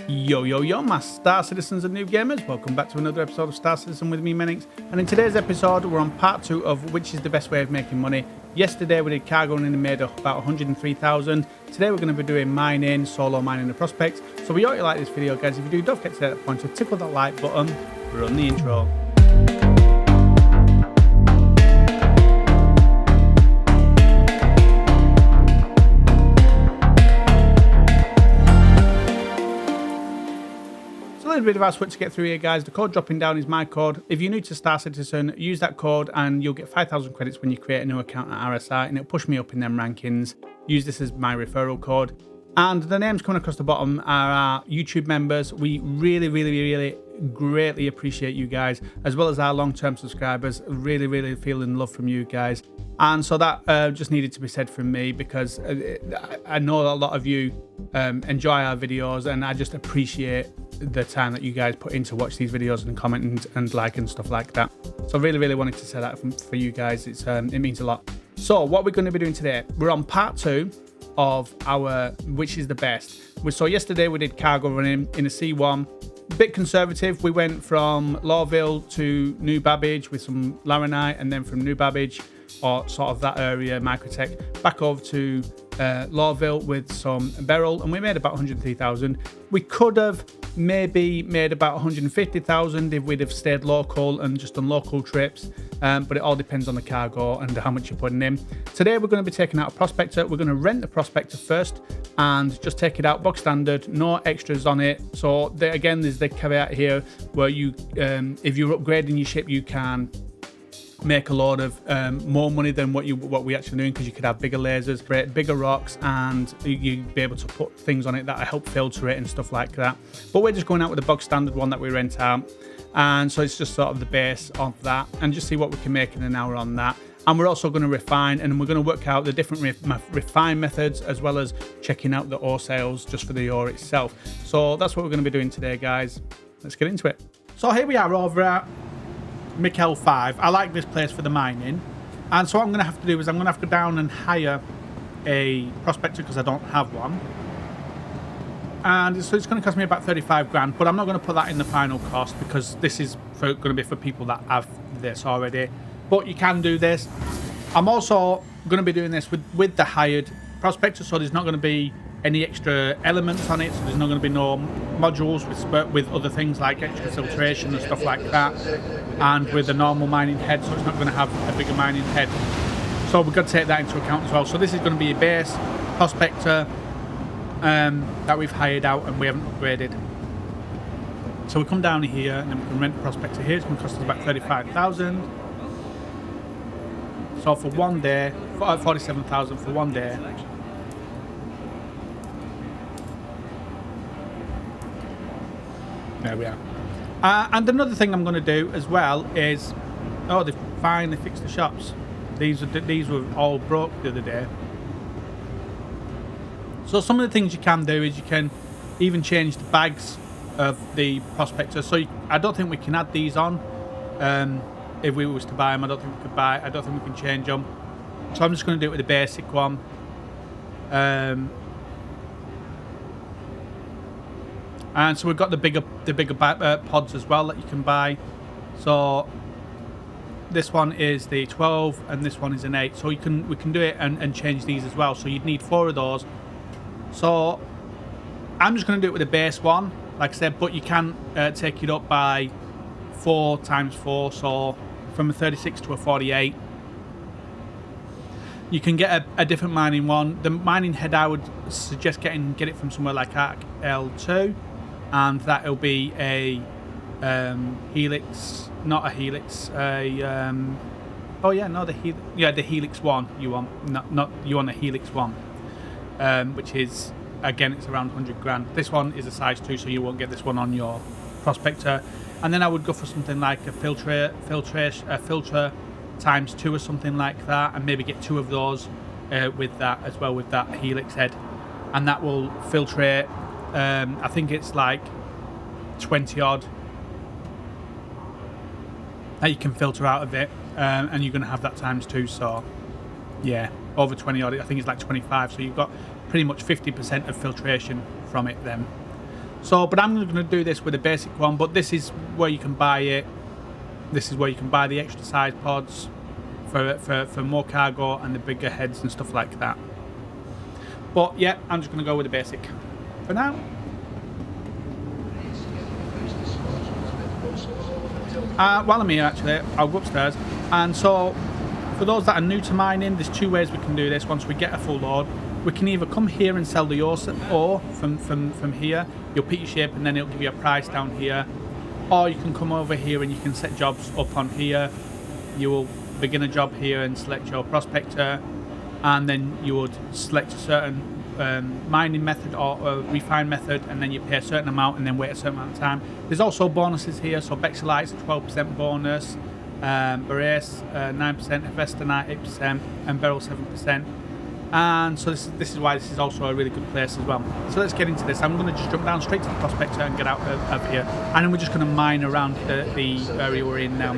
Yo, yo, yo, my Star Citizens and Noob Gamers. Welcome back to another episode of Star Citizen with me, Menix. And in today's episode, we're on part 2 of which is the best way of making money. Yesterday, we did cargo and made up about 103,000. Today, we're going to be doing mining, solo mining the prospects. So we hope you like this video, guys. If you do, don't forget to hit that point to tickle that like button. Run the intro. A bit of our switch to get through here, guys. The code dropping down is my code. If you're new to Star Citizen, use that code and you'll get 5,000 credits when you create a new account at RSI, and it'll push me up in them rankings. Use this as my referral code. And the names coming across the bottom are our YouTube members. We really greatly appreciate you guys, as well as our long-term subscribers. Really feeling love from you guys. And so that just needed to be said from me, because I know a lot of you enjoy our videos, and I just appreciate the time that you guys put in to watch these videos and comment and like and stuff like that. So really wanted to say that for you guys. It means a lot. So what we're going to be doing today, we're on part 2 of our which is the best. So yesterday we did cargo running in a C1. Bit conservative. We went from Lawville to New Babbage with some Laranite, and then from New Babbage, or sort of that area, Microtech, back over to Lawville with some Beryl, and we made about 103,000. We could have maybe made about 150,000 if we'd have stayed local and just done local trips, but it all depends on the cargo and how much you're putting in. Today we're going to be taking out a Prospector. We're going to rent the Prospector first and just take it out box standard, no extras on it. So again, there's the caveat here where you, if you're upgrading your ship, you can make a lot of more money than what we actually doing, because you could have bigger lasers, bigger rocks, and you'd be able to put things on it that help filter it and stuff like that. But we're just going out with the bog standard one that we rent out, and so it's just sort of the base of that, and just see what we can make in an hour on that. And we're also going to refine, and we're going to work out the different refine methods, as well as checking out the ore sales just for the ore itself. So that's what we're going to be doing today, guys. Let's get into it. So here we are over at Mikkel 5. I like this place for the mining, and so what I'm going to have to do is I'm going to have to go down and hire a Prospector, because I don't have one, and so it's going to cost me about 35 grand, but I'm not going to put that in the final cost, because this is going to be for people that have this already. But you can do this. I'm also going to be doing this with the hired Prospector, so there's not going to be any extra elements on it, so there's not going to be no modules with other things like extra filtration and stuff like that, and with a normal mining head, so it's not going to have a bigger mining head. So we've got to take that into account as well. So this is going to be a base Prospector that we've hired out and we haven't upgraded. So we come down here and then we can rent the Prospector here. It's going to cost us about 35,000. So for one day, 47,000 for one day. There we are. And another thing I'm going to do as well is, oh, they've finally fixed the shops. These were all broke the other day. So some of the things you can do is you can even change the bags of the Prospector. So I don't think we can add these on. If we was to buy them, I don't think we could I don't think we can change them. So I'm just going to do it with the basic one. And so we've got the bigger pods as well that you can buy. So this one is the 12 and this one is an 8. So we can do it and change these as well. So you'd need 4 of those. So I'm just going to do it with the base one, like I said, but you can take it up by 4 times 4. So from a 36 to a 48. You can get a different mining one. The mining head, I would suggest get it from somewhere like Arc L2. And that'll be a Helix, not a Helix, the Helix 1 you want, not you want a Helix 1, which is, again, it's around 100 grand. This one is a size 2, so you won't get this one on your Prospector. And then I would go for something like a filter times 2 or something like that, and maybe get 2 of those with that as well, with that Helix head, and that will filtrate. I think it's like 20 odd that you can filter out of it, and you're going to have that times 2, so yeah, over 20 odd. I think it's like 25, so you've got pretty much 50% of filtration from it then. So, but I'm going to do this with a basic one, but this is where you can buy it. This is where you can buy the extra size pods for more cargo and the bigger heads and stuff like that. But yeah, I'm just going to go with the basic for now. While I'm here, actually, I'll go upstairs. And so, for those that are new to mining, there's two ways we can do this. Once we get a full load, we can either come here and sell the ore from here. You'll pick your ship and then it'll give you a price down here. Or you can come over here and you can set jobs up on here. You will begin a job here and select your prospector, and then you would select a certain mining method or a refine method, and then you pay a certain amount and then wait a certain amount of time. There's also bonuses here, so Bexelite's a 12% bonus, Barace 9%, Hefestanite 8%, and Beryl 7%. And so this is why this is also a really good place as well. So let's get into this. I'm going to just jump down straight to the prospector and get out of here, and then we're just going to mine around the area we're in now.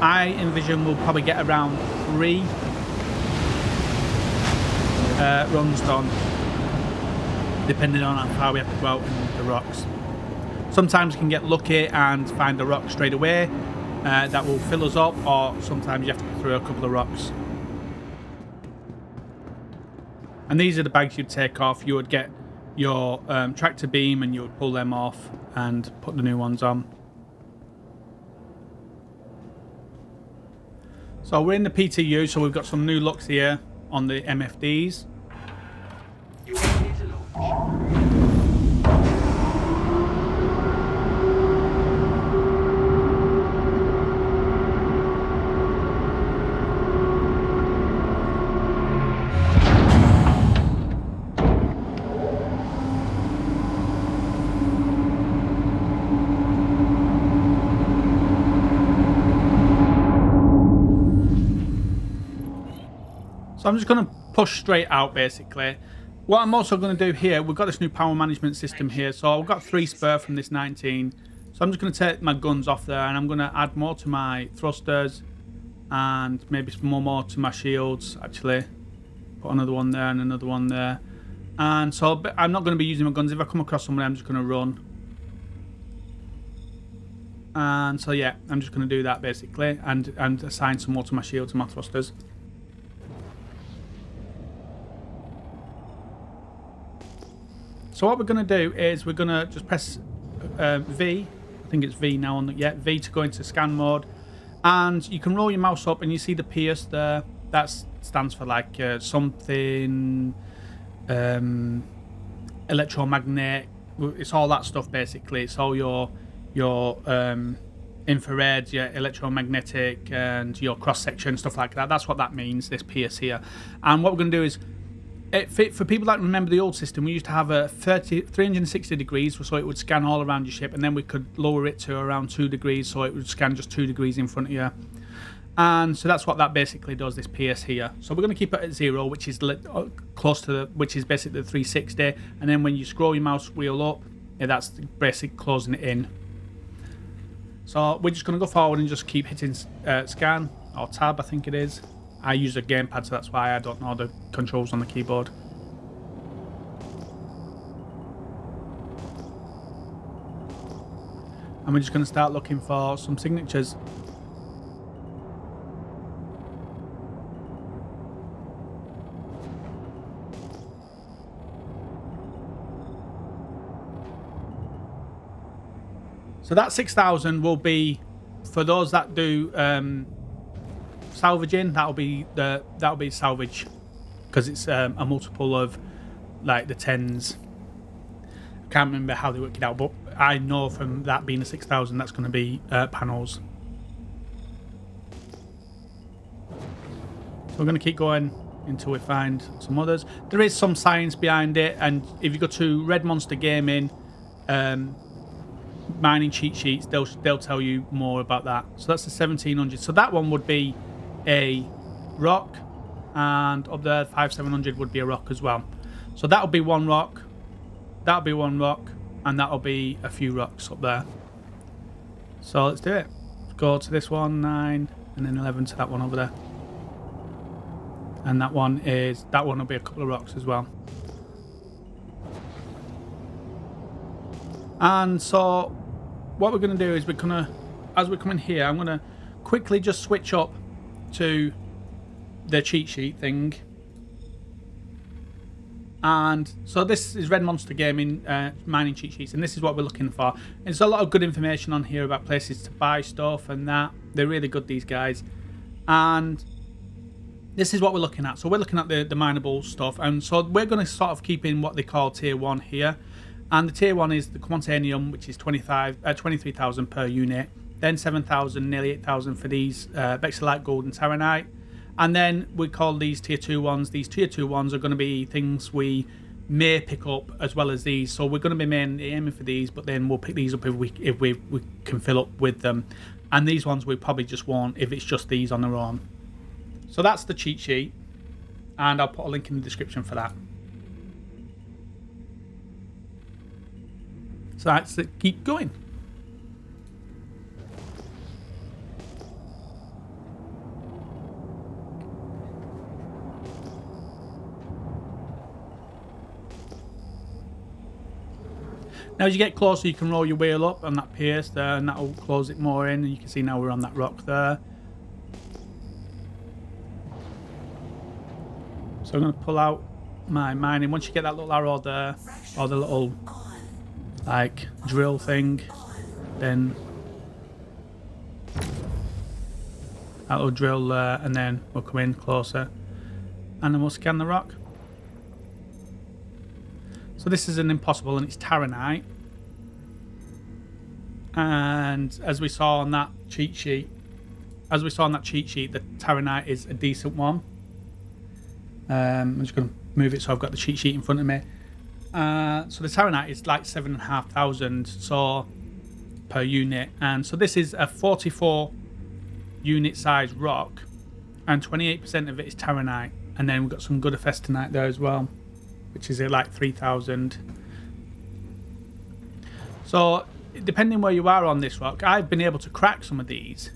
I envision we'll probably get around 3 runs done, depending on how far we have to go out in the rocks. Sometimes you can get lucky and find a rock straight away that will fill us up, or sometimes you have to go through a couple of rocks. And these are the bags you'd take off. You would get your tractor beam and you would pull them off and put the new ones on. So we're in the PTU, so we've got some new looks here on the MFDs. You are ready to launch. So I'm just going to push straight out, basically. What I'm also going to do here, we've got this new power management system here. So I've got 3 spare from this 19. So I'm just going to take my guns off there, and I'm going to add more to my thrusters and maybe some more to my shields, actually. Put another one there and another one there. And so I'm not going to be using my guns. If I come across someone, I'm just going to run. And so yeah, I'm just going to do that basically, and assign some more to my shields and my thrusters. So what we're going to do is we're going to just press V, I think it's V now, V to go into scan mode, and you can roll your mouse up and you see the Pierce there. That stands for like something electromagnet. It's all that stuff basically. It's all your infrared, your electromagnetic, and your cross section, stuff like that. That's what that means, this Pierce here. And what we're going to do is, for people that remember the old system, we used to have a 360 degrees, so it would scan all around your ship, and then we could lower it to around 2 degrees, so it would scan just 2 degrees in front of you. And so that's what that basically does, this PS here. So we're going to keep it at 0, which is close to which is basically the 360, and then when you scroll your mouse wheel up, that's basically closing it in. So we're just going to go forward and just keep hitting scan, or tab I think it is. I use a gamepad, so that's why I don't know the controls on the keyboard. And we're just going to start looking for some signatures. So that 6,000 will be for those that do salvaging. That'll be salvage, because it's a multiple of like the 10s. I can't remember how they work it out, but I know from that being a 6,000, that's going to be panels. So we're going to keep going until we find some others. There is some science behind it, and if you go to Red Monster Gaming mining cheat sheets, they'll tell you more about that. So that's the 1700. So that one would be a rock, and up there 5700 would be a rock as well. So that'll be one rock, that'll be one rock, and that'll be a few rocks up there. So let's do it. Let's go to this one, 9, and then 11 to that one over there. And that one will be a couple of rocks as well. And so what we're going to do is we're going to, as we come in here, I'm going to quickly just switch up to the cheat sheet thing. And so this is Red Monster Gaming mining cheat sheets, and this is what we're looking for. There's a lot of good information on here about places to buy stuff and that. They're really good, these guys. And this is what we're looking at. So we're looking at the mineable stuff, and so we're going to sort of keep in what they call tier 1 here. And the tier 1 is the Quantanium, which is 23,000 per unit. Then 7,000, nearly 8,000 for these Bexalite Gold and Taranite. And then we call these tier 2 ones. These tier 2 ones are going to be things we may pick up as well as these. So we're going to be mainly aiming for these, but then we'll pick these up if we can fill up with them. And these ones we probably just won't if it's just these on their own. So that's the cheat sheet, and I'll put a link in the description for that. So that's it. Keep going. Now as you get closer, you can roll your wheel up on that pierce there, and that will close it more in, and you can see now we're on that rock there. So I'm going to pull out my mining. Once you get that little arrow there, or the little like drill thing, then that will drill there, and then we'll come in closer, and then we'll scan the rock. So this is an impossible, and it's Taranite. And as we saw on that cheat sheet, the Taranite is a decent one. I'm just going to move it so I've got the cheat sheet in front of me. So the Taranite is like 7,500 so per unit, and so this is a 44 unit size rock, and 28% of it is Taranite, and then we've got some good Festinite there as well, which is at like 3,000. So depending where you are on this rock, I've been able to crack some of these.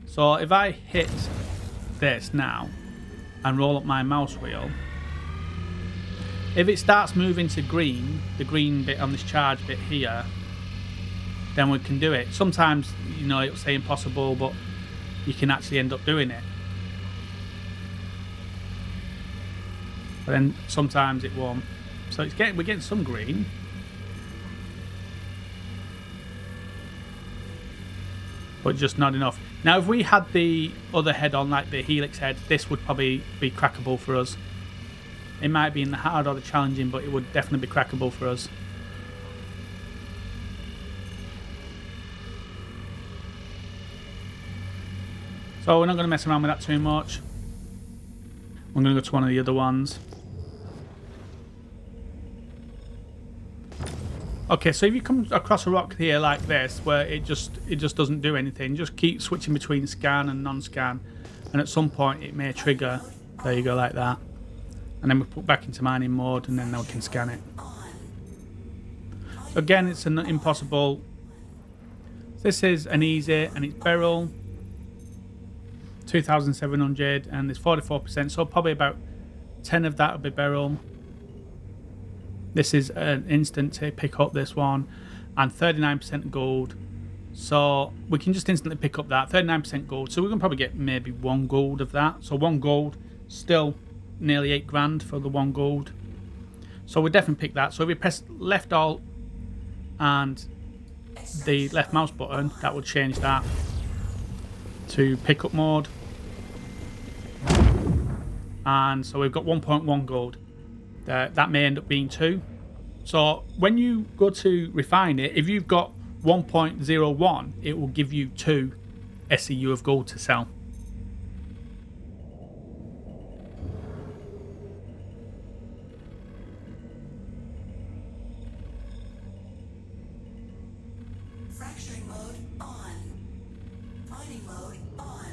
So if I hit this now and roll up my mouse wheel, if it starts moving to green, the green bit on this charge bit here, then we can do it. Sometimes, you know, it'll say impossible, but you can actually end up doing it. But then sometimes it won't. So we're getting some green. But just not enough. Now if we had the other head on, like the helix head, this would probably be crackable for us. It might be in the hard or the challenging, but it would definitely be crackable for us. So we're not going to mess around with that too much. I'm going to go to one of the other ones. Okay, so if you come across a rock here like this, where it just doesn't do anything, just keep switching between scan and non-scan, and at some point it may trigger. There you go, like that. And then we put back into mining mode, and then we can scan it. So again, it's an impossible. This is an easy, and it's beryl, 2,700, and there's 44%, so probably about 10 of that will be beryl. This is an instant to pick up this one, and 39% gold. So we can just instantly pick up that 39% gold. So we can probably get maybe 1 gold of that. So 1 gold, still nearly 8 grand for the 1 gold. So we'll definitely pick that. So if we press left alt and the left mouse button, that will change that to pickup mode. And so we've got 1.1 gold. That may end up being 2. So when you go to refine it, if you've got 1.01, it will give you 2 SEU of gold to sell. Fracturing mode on. Mining mode on.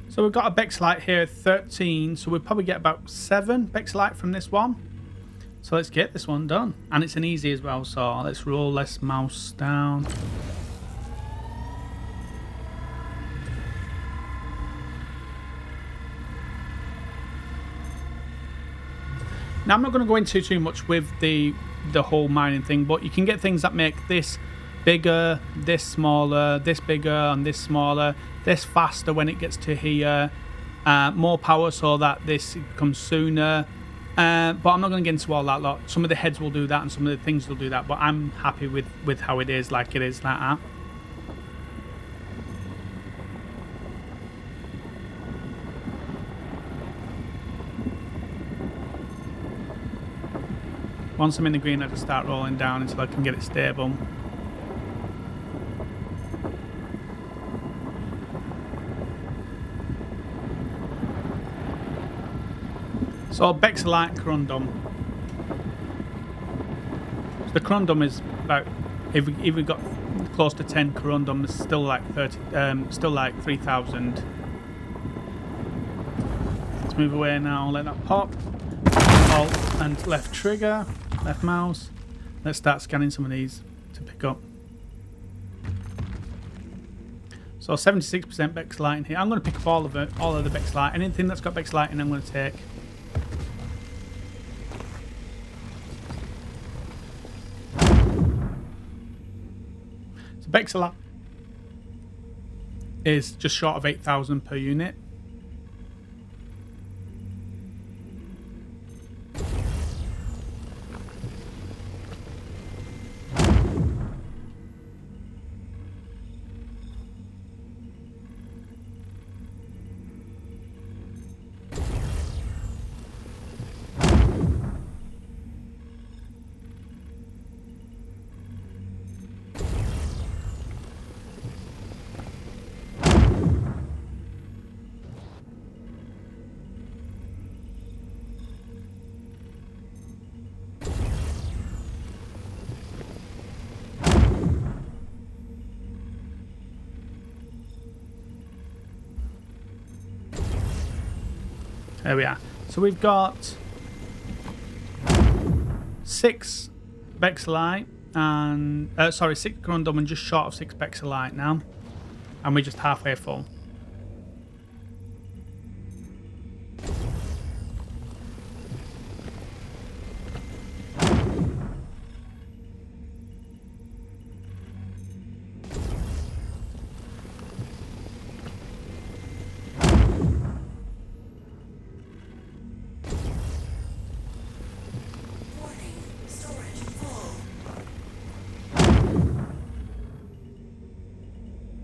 So we've got a Bexalite here, 13. So we'll probably get about 7 Bexalite from this one. So let's get this one done. And it's an easy as well. So let's roll less mouse down. Now I'm not going to go into too much with the whole mining thing, but you can get things that make this bigger, this smaller, this bigger and this smaller, this faster when it gets to here, more power so that this comes sooner. But I'm not going to get into all that lot. Some of the heads will do that and some of the things will do that, but I'm happy with how it is, like it is like that. Once I'm in the green, I just start rolling down until I can get it stable. So Bexalite and Corundum. So the Corundum is about, if we got close to 10 Corundum, it's still like 30, still like 3,000. Let's move away now. Let that pop. Alt and left trigger, left mouse. Let's start scanning some of these to pick up. So 76% Bexalite in here. I'm going to pick up all of it, all of the Bexalite. Anything that's got Bexalite in, I'm going to take. So Bexalite is just short of 8,000 per unit. There we are. So we've got 6 Bexalite and 6 Corundum and just short of 6 Bexalite now, and we're just halfway full.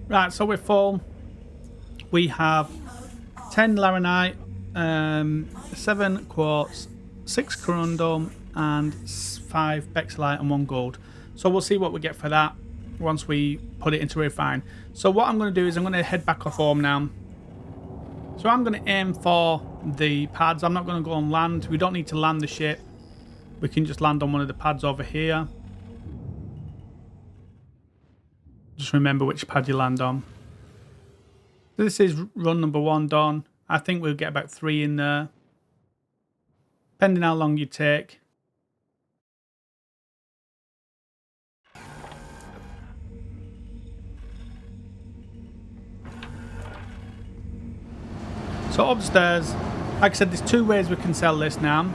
Right, so we're full. We have 10 Laranite, 7 Quartz, 6 Corundum, and 5 Bexalite and 1 gold. So we'll see what we get for that once we put it into refine. So what I'm going to do is I'm going to head back off home now. So I'm going to aim for the pads. I'm not going to go on land. We don't need to land the ship. We can just land on one of the pads over here. Just remember which pad you land on. This is run number 1 done. I think we'll get about 3 in there, depending how long you take. So upstairs, like I said, there's 2 ways we can sell this now.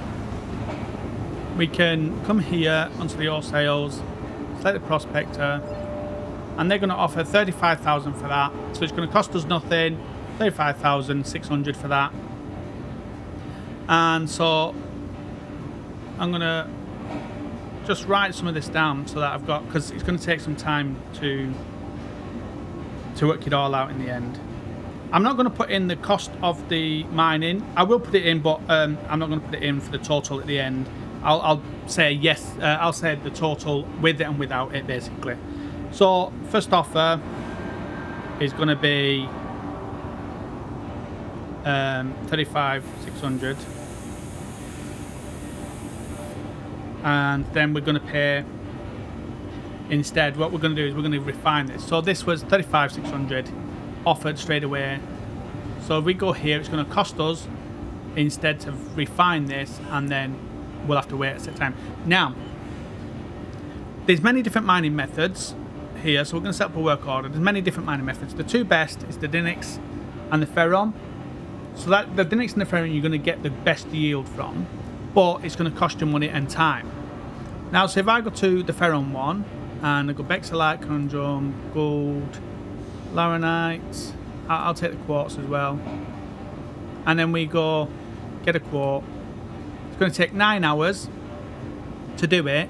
We can come here onto the all sales, select the Prospector, and they're going to offer 35,000 for that. So it's going to cost us nothing. 35,600 for that. And so I'm going to just write some of this down so that I've got, because it's going to take some time to work it all out in the end. I'm not going to put in the cost of the mining. I will put it in, but I'm not going to put it in for the total at the end. I'll say yes. I'll say the total with it and without it, basically. So first offer is going to be 35,600, and then we're going to pay instead. What we're going to do is we're going to refine this. So this was 35,600 offered straight away. So if we go here, it's going to cost us instead to refine this, and then we'll have to wait a set time. Now, there's many different mining methods here, so we're going to set up a work order. There's many different mining methods. The 2 best is the Dynix and the Ferron. So that the Dynix and the Ferron you're going to get the best yield from. but it's going to cost you money and time. Now, so if I go to the Ferron one, and I go Bexalite, Conundrum, Gold, Laranite, I'll take the quartz as well. And then we go get a quart. It's going to take 9 hours to do it,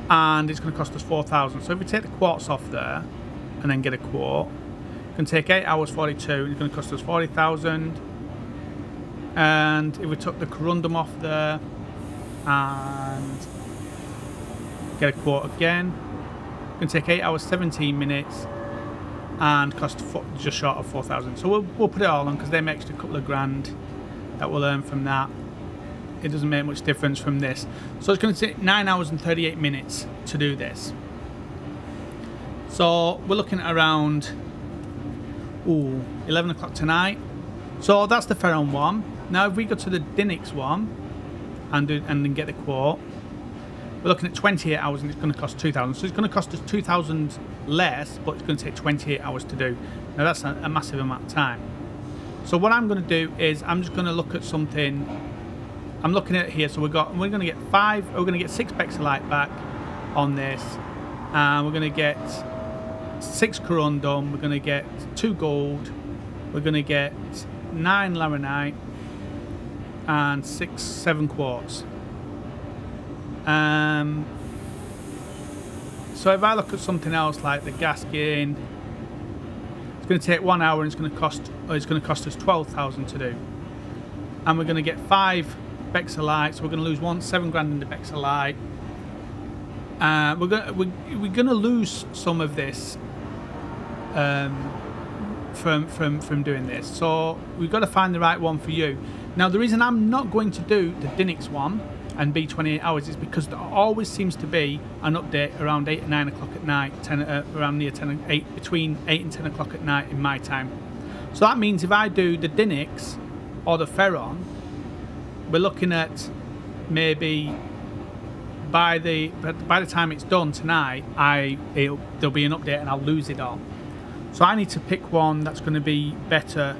and it's going to cost us 4,000. So if we take the quartz off there, and then get a quart, it's going to take 8 hours 42, and it's going to cost us 40,000. And if we took the corundum off there, and get a quart again, it's going to take 8 hours 17 minutes, and cost just short of 4,000. So we'll put it all on, because they make extra couple of grand that we'll earn from that. It doesn't make much difference from this. So it's going to take 9 hours and 38 minutes to do this. So we're looking at around 11 o'clock tonight. So that's the Ferron one. Now if we go to the Dinix one and then get the quart, we're looking at 28 hours, and it's going to cost 2,000. So it's going to cost us 2,000 less, but it's going to take 28 hours to do. Now that's a massive amount of time. So what I'm going to do is I'm just going to look at something. I'm looking at it here. So we're going to get 6 Bexalite back on this, and we're going to get 6 corundum. We're going to get 2 gold. We're going to get 9 laranite and 7 quartz. So if I look at something else like the gaskin, it's going to take 1 hour, and it's going to cost us 12,000 to do. And we're going to get 5 Bexalite, so we're going to lose 7 grand in the Bexalite. We're going to lose some of this from doing this. So we've got to find the right one for you. Now the reason I'm not going to do the Dinix one and be 28 hours is because there always seems to be an update around 8 or 9 o'clock at night, around near 10, 8, between 8 and 10 o'clock at night in my time. So that means if I do the Dinix or the Ferron, we're looking at maybe by the time it's done tonight, there'll be an update and I'll lose it all. So I need to pick one that's going to be better,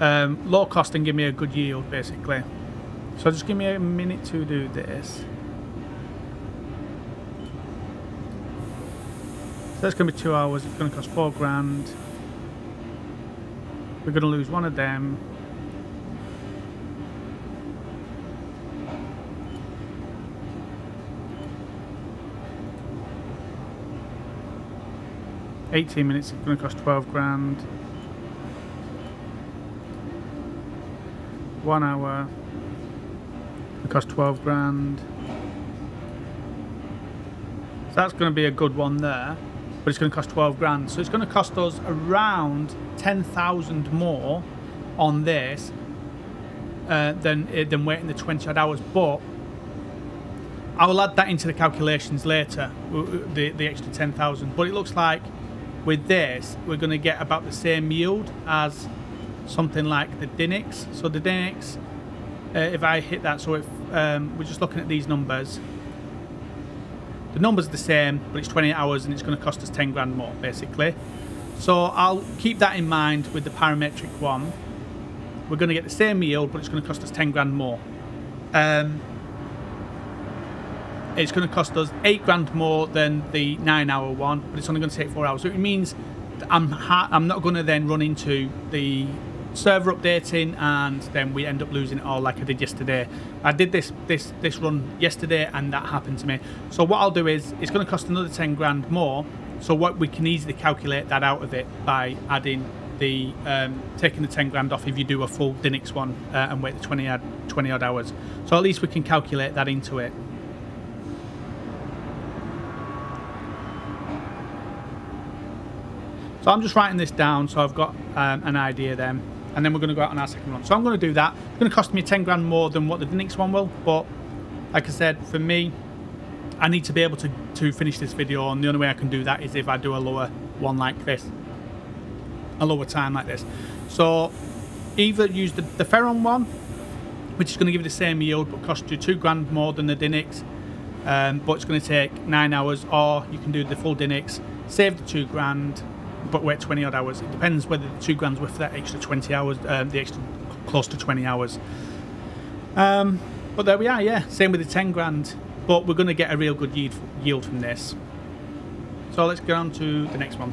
low cost, and give me a good yield basically. So just give me a minute to do this. So that's going to be 2 hours. It's going to cost 4 grand. We're going to lose one of them. $18 minutes. It's going to cost 12 grand. 1 hour. It cost 12 grand. So that's going to be a good one there, but it's going to cost 12 grand. So it's going to cost us around 10,000 more on this than waiting the 20 odd hours. But I will add that into the calculations later, the extra 10,000. But it looks like with this we're going to get about the same yield as something like the Dinix. So the Dinix, if I hit that, so if we're just looking at these numbers, the numbers are the same, but it's 28 hours and it's going to cost us 10 grand more basically. So I'll keep that in mind with the parametric one. We're going to get the same yield, but it's going to cost us 10 grand more. It's going to cost us 8 grand more than the 9 hour one, but it's only going to take 4 hours. So it means that I'm not going to then run into the server updating and then we end up losing it all like I did yesterday. I did this run yesterday and that happened to me. So what I'll do is, it's going to cost another 10 grand more. So what we can easily calculate that out of it by adding the taking the 10 grand off if you do a full Dinix one and wait the 20 odd hours. So at least we can calculate that into it. So I'm just writing this down so I've got an idea then, and then we're going to go out on our second one. So I'm going to do that. It's going to cost me 10 grand more than what the Dinix one will, but like I said, for me, I need to be able to finish this video, and the only way I can do that is if I do a lower one like this, a lower time like this. So either use the Ferron one, which is going to give you the same yield but cost you 2 grand more than the Dinix, but it's going to take 9 hours, or you can do the full Dinix, save the 2 grand, but wait 20 odd hours. It depends whether the 2 grand's worth that extra 20 hours, the extra close to 20 hours. But there we are, yeah. Same with the 10 grand. But we're going to get a real good yield from this. So let's get on to the next one.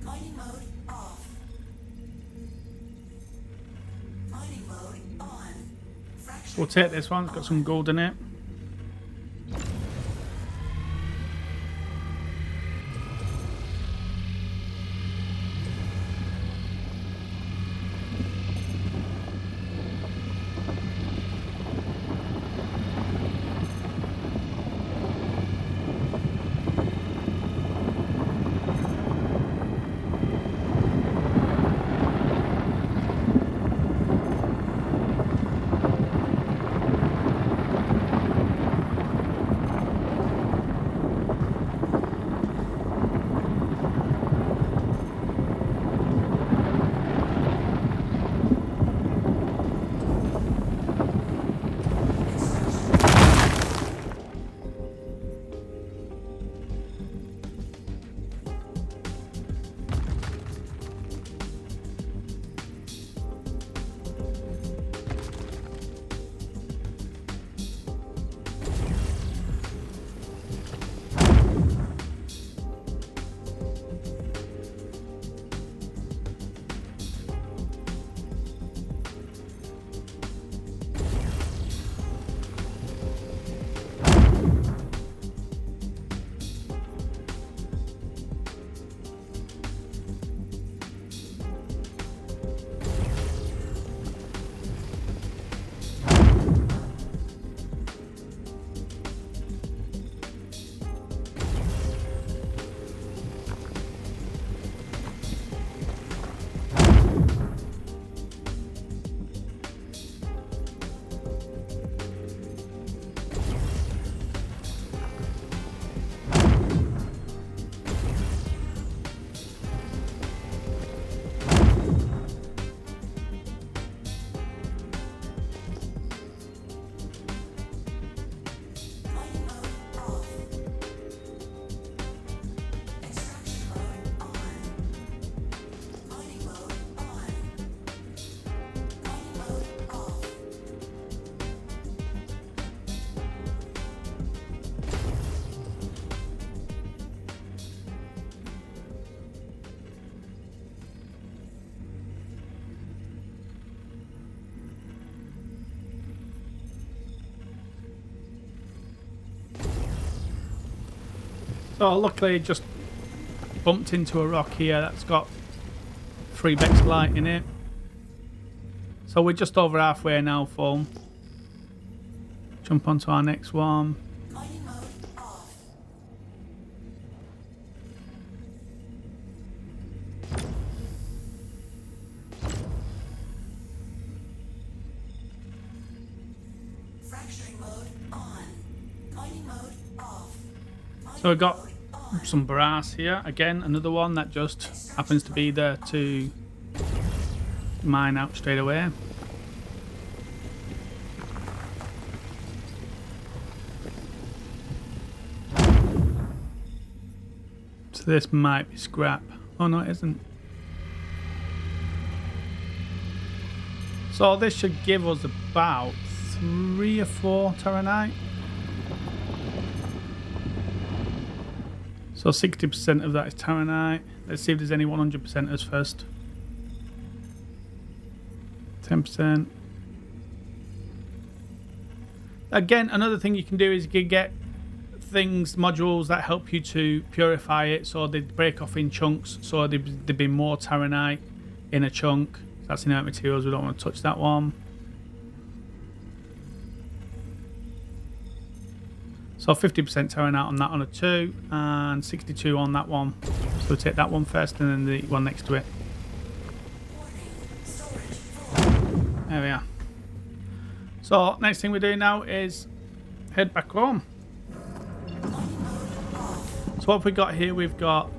Mining mode off. Mining mode on. Fracturing We'll take this one. It's got some gold in it. So luckily just bumped into a rock here that's got 3 becks light in it. So we're just over halfway now, full. Jump onto our next one. mining mode off. Fracturing mode on. Mining mode off. So we've got some brass here. Again, another one that just happens to be there to mine out straight away. So this might be scrap. Oh no, it isn't. So this should give us about 3 or 4 terranite. So 60% of that is terranite. Let's see if there's any 100%ers first. 10%. Again, another thing you can do is you can get things, modules that help you to purify it, so they break off in chunks, so there'd be more terranite in a chunk. That's inert materials, we don't want to touch that one. So 50% tearing out on that on a 2 and 62 on that one. So we'll take that one first and then the one next to it. There we are. So next thing we do now is head back home. So what have we got here? We've got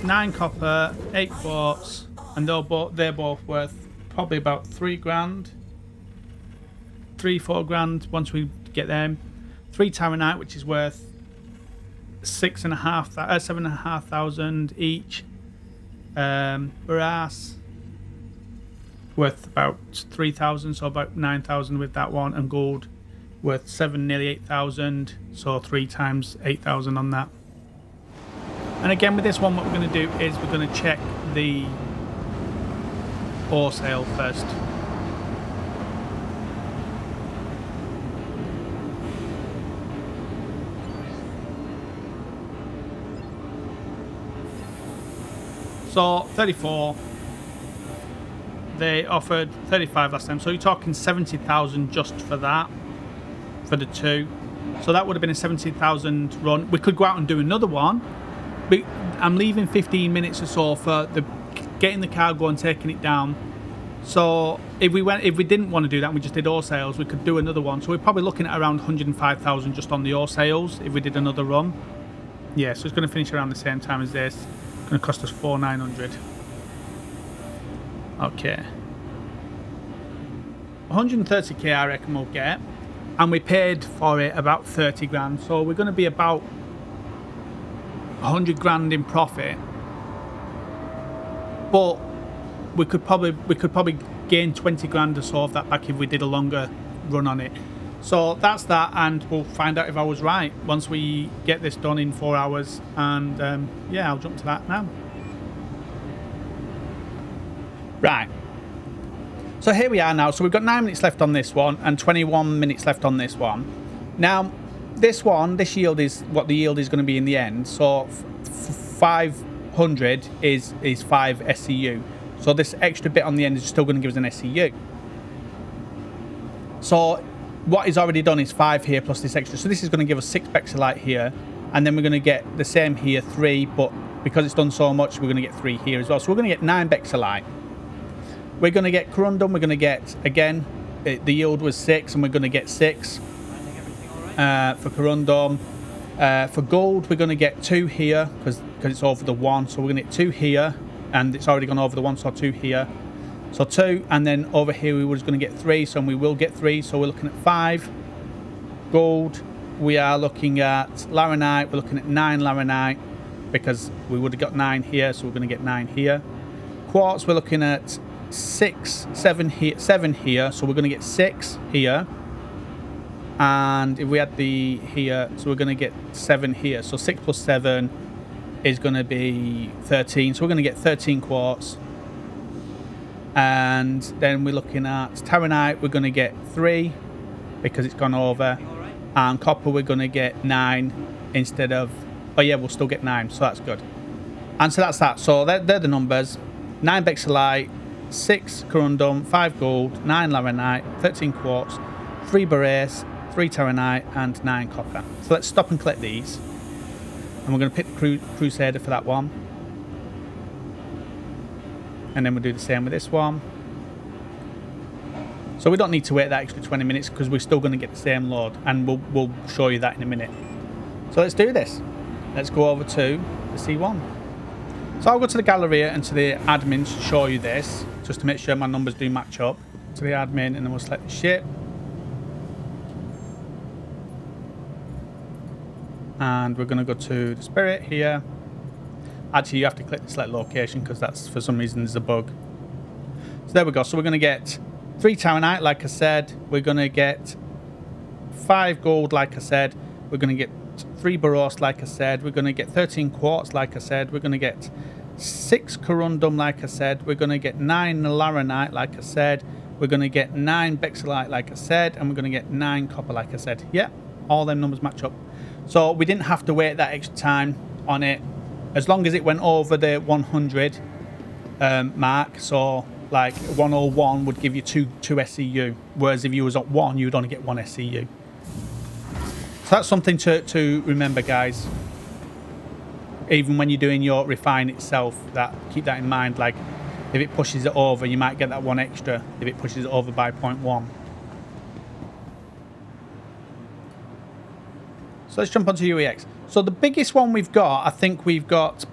9 copper, 8 quartz, and they're both worth probably about 3 grand. 3-4 grand once we get them. 3 taranite, which is worth 7,500 each. Brass worth about 3,000, so about 9,000 with that one, and gold worth 7, nearly 8,000, so 3 times 8,000 on that. And again with this one, what we're going to do is we're going to check the ore sale first. So 34, they offered 35 last time, so you're talking 70,000 just for that, for the 2. So that would have been a 70,000 run. We could go out and do another one, but I'm leaving 15 minutes or so for the getting the cargo and taking it down. So if we didn't want to do that and we just did ore sales, we could do another one. So we're probably looking at around 105,000 just on the ore sales if we did another run. Yeah, so it's going to finish around the same time as this. It's going to cost us 4,900. Okay. 130k I reckon we'll get, and we paid for it about 30 grand, so we're going to be about 100 grand in profit. But we could probably gain 20 grand or so of that back if we did a longer run on it. So that's that, and we'll find out if I was right once we get this done in 4 hours. And yeah, I'll jump to that now. Right. So here we are now. So we've got 9 minutes left on this one and 21 minutes left on this one. Now, this yield is what the yield is going to be in the end. So 500 is 5 SCU. So this extra bit on the end is still going to give us an SCU. So what is already done is 5 here plus this extra. So this is going to give us 6 Bexalite here. And then we're going to get the same here, 3. But because it's done so much, we're going to get 3 here as well. So we're going to get 9 Bexalite. We're going to get corundum. We're going to get, again, the yield was 6, and we're going to get 6 for corundum. For gold, we're going to get 2 here because it's over the 1. So we're going to get 2 here, and it's already gone over the 1, so 2 here. So 2, and then over here we were going to get 3, so we will get 3. So we're looking at 5. Gold, we are looking at laranite. We're looking at 9 laranite because we would have got 9 here, so we're going to get 9 here. Quartz, we're looking at 7 here, so we're going to get 6 here. And if we had the here, so we're going to get 7 here. So 6 plus 7 is going to be 13. So we're going to get 13 quartz. And then we're looking at taranite, we're going to get 3 because it's gone over. And copper, we're going to get 9 instead of, oh yeah, we'll still get 9, so that's good. And so that's that. So they're the numbers. 9 Bexalite, 6 corundum, 5 gold, 9 laranite, 13 quartz, 3 borace, 3 taranite, and 9 copper. So let's stop and collect these. And we're going to pick the Crusader for that one. And then we'll do the same with this one. So we don't need to wait that extra 20 minutes because we're still going to get the same load. And we'll show you that in a minute. So let's do this. Let's go over to the C1. So I'll go to the Galleria and to the admin to show you this, just to make sure my numbers do match up. To the admin, and then we'll select the ship. And we're going to go to the Spirit here. Actually, you have to click the select location because that's, for some reason, there's a bug. So there we go. So we're going to get 3 taranite, like I said. We're going to get 5 gold, like I said. We're going to get 3 boros, like I said. We're going to get 13 quartz, like I said. We're going to get 6 corundum, like I said. We're going to get 9 laranite, like I said. We're going to get 9 Bexalite, like I said. And we're going to get 9 copper, like I said. Yeah, all them numbers match up. So we didn't have to wait that extra time on it. As long as it went over the 100 mark. So like 101 would give you 2 SCU. Whereas if you was at 1, you'd only get 1 SCU. So that's something to remember, guys. Even when you're doing your refine itself, that keep that in mind. Like, if it pushes it over, you might get that one extra if it pushes it over by 0.1. So let's jump onto UEX. So the biggest one we've got, I think we've got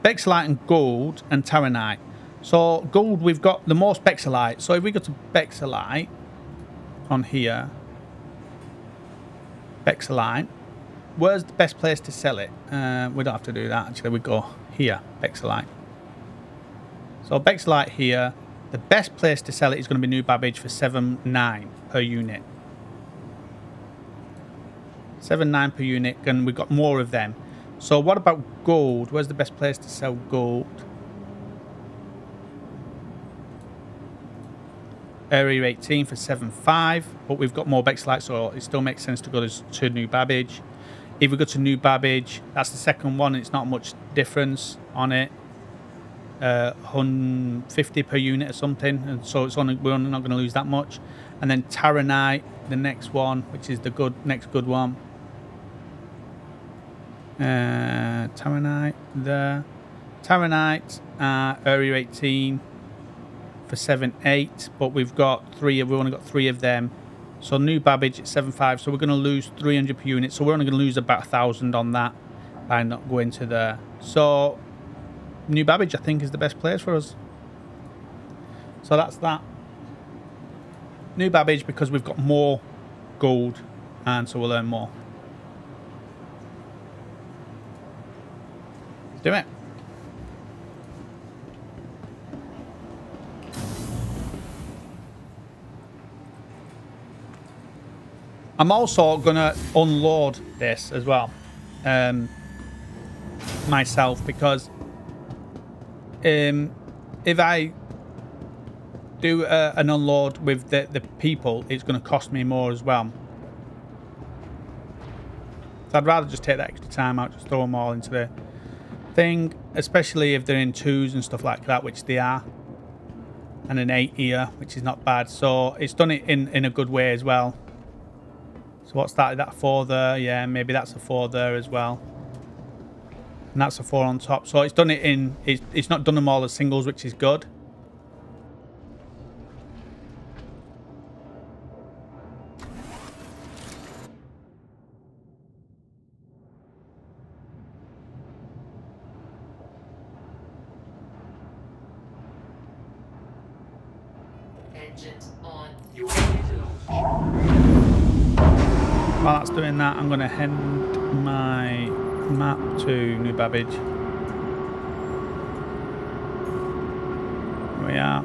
Bexelite and Gold and Taranite. So Gold, we've got the most Bexelite. So if we go to Bexelite on here, Bexelite, where's the best place to sell it? We don't have to do that, actually. We go here, Bexelite. So Bexelite here, the best place to sell it is going to be New Babbage for 7.9 per unit. 7.9 per unit, and we've got more of them. So what about gold? Where's the best place to sell gold? Area 18 for 7.5, but we've got more Bexelite, so it still makes sense to go to New Babbage. If we go to New Babbage, that's the second one, and it's not much difference on it. 150 per unit or something, and so it's only, we're only not going to lose that much. And then Taranite, the next one, which is the next good one. Taranite there. Taranite, area 18 for 7.8, but we've only got 3 of them. So New Babbage at 7.5, so we're going to lose 300 per unit. So we're only going to lose about 1,000 on that by not going to there. So New Babbage, I think, is the best place for us. So that's that. New Babbage, because we've got more gold, and so we'll earn more. Let's do it. I'm also gonna unload this as well, myself, because if I do an unload with the people, it's going to cost me more as well. So I'd rather just take that extra time out, just throw them all into the thing, especially if they're in 2s and stuff like that, which they are, and an 8 here, which is not bad. So it's done it in a good way as well. So what's that? That 4 there? Yeah, maybe that's a 4 there as well. And that's a 4 on top. So it's done it in, it's not done them all as singles, which is good. Engines on. You are ready to launch. While that's doing that, I'm going to hand my map to New Babbage. Here we are.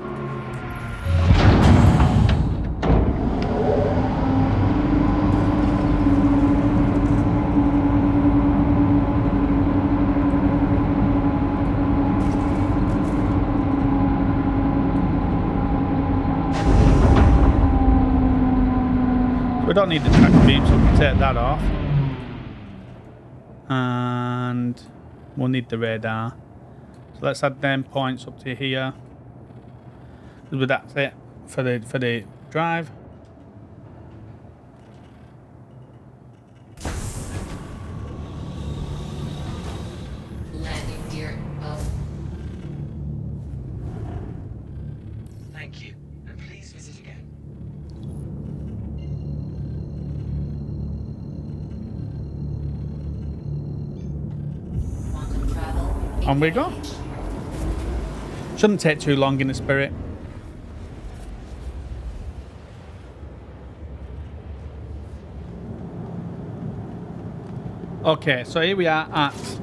We don't need the track beam, so we can take that off. And we'll need the radar. So let's add them points up to here. Because that's it for the drive. Landing gear up. Thank you, and please visit again. Quantum travel. On we go. Shouldn't take too long in the Spirit. Okay, so here we are at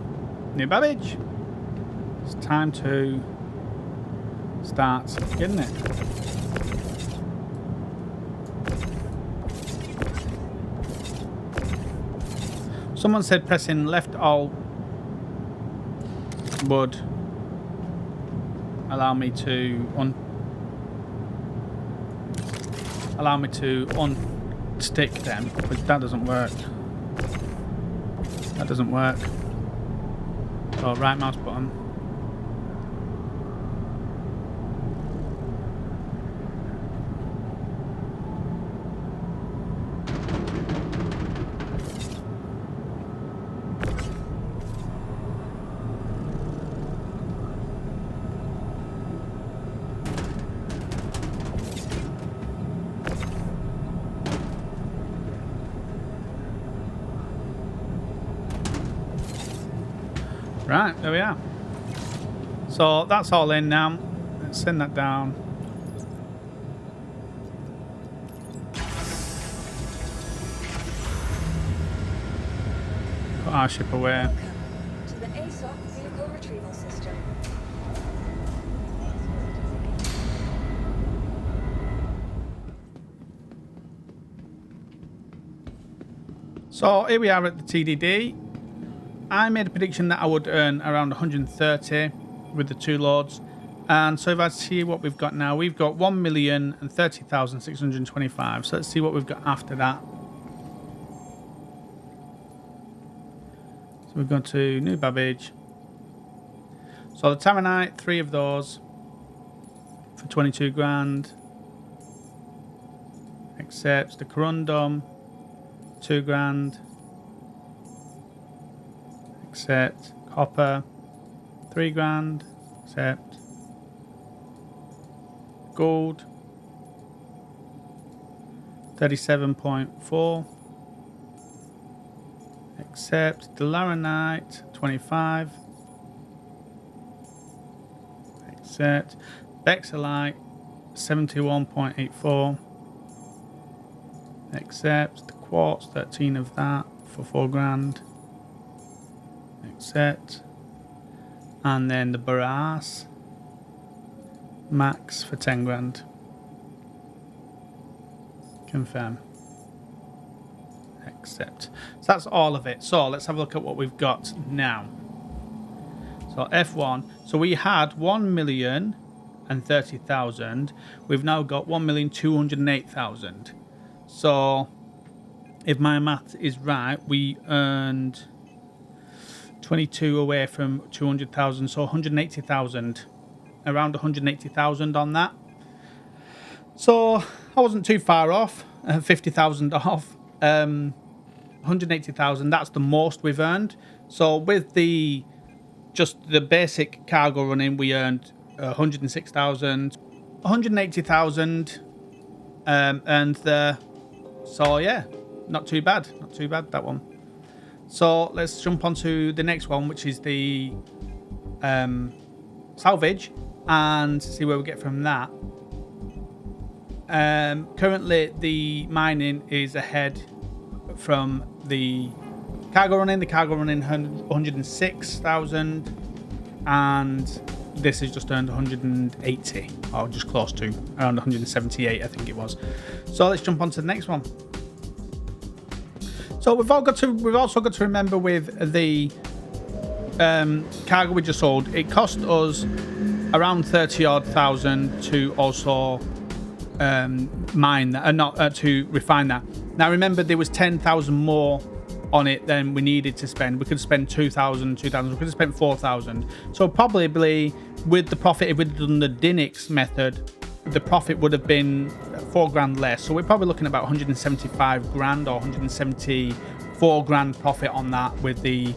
New Babbage. It's time to start getting it. Someone said pressing left alt would allow me to unstick them, but that doesn't work. That doesn't work. So right mouse button. Right, there we are. So that's all in now. Let's send that down. Put our ship away. Welcome to the ASOC vehicle retrieval system. So here we are at the TDD. I made a prediction that I would earn around 130 with the 2 loads. And so if I see what we've got now, we've got 1,030,625. So let's see what we've got after that. So we've gone to new babbage. So the Taranite, 3 of those for 22 grand. Accepts the Corundum, 2 grand. Accept. Copper, 3 grand. Accept. Gold, 37.4. Accept. Delaranite, 25. Accept. Bexelite, 71.84. Accept. The quartz, 13 of that for 4 grand. Accept. And then the Barras max for 10 grand. Confirm. Accept. So that's all of it. So let's have a look at what we've got now. So F1. So we had 1,030,000. We've now got 1,208,000. So if my math is right, we earned 22 away from 200,000, so 180,000, around 180,000 on that. So I wasn't too far off, 50,000 off, 180,000. That's the most we've earned. So with just the basic cargo running, we earned 106,000, 180,000 earned there. So yeah, not too bad that one. So let's jump on to the next one, which is the salvage, and see where we get from that. Currently, the mining is ahead from the cargo running. The cargo running 106,000, and this has just earned 180, or just close to, around 178, I think it was. So let's jump on to the next one. So we've also got to remember with the cargo we just sold, it cost us around 30,000 to also mine that, to refine that. Now remember, there was 10,000 more on it than we needed to spend. We could spend 2,000. We could have spent 4,000. So probably with the profit, if we'd done the Dinix method, the profit would have been 4 grand less. So we're probably looking at about 175 grand or 174 grand profit on that with the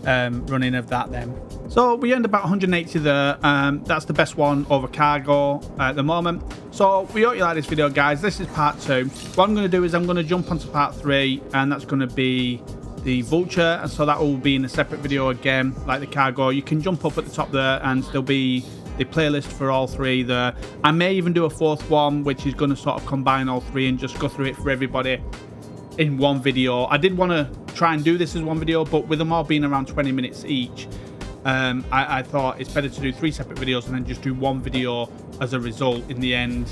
running of that then. So we earned about 180 there. That's the best one over cargo at the moment. So we hope you like this video, guys. This is part 2. What I'm going to do is I'm going to jump onto part 3, and that's going to be the vulture, and so that will be in a separate video again, like the cargo. You can jump up at the top there and there'll be the playlist for all 3 there. I may even do a 4th one, which is going to sort of combine all 3 and just go through it for everybody in one video. I did want to try and do this as one video, but with them all being around 20 minutes each, I thought it's better to do 3 separate videos and then just do one video as a result in the end,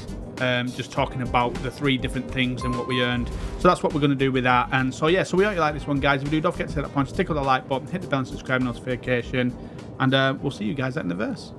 just talking about the 3 different things and what we earned. So that's what we're going to do with that. And so yeah, so we hope you like this one, guys. If you do, don't forget to hit that point, stick on the like button, hit the bell and subscribe notification, and we'll see you guys out in the verse.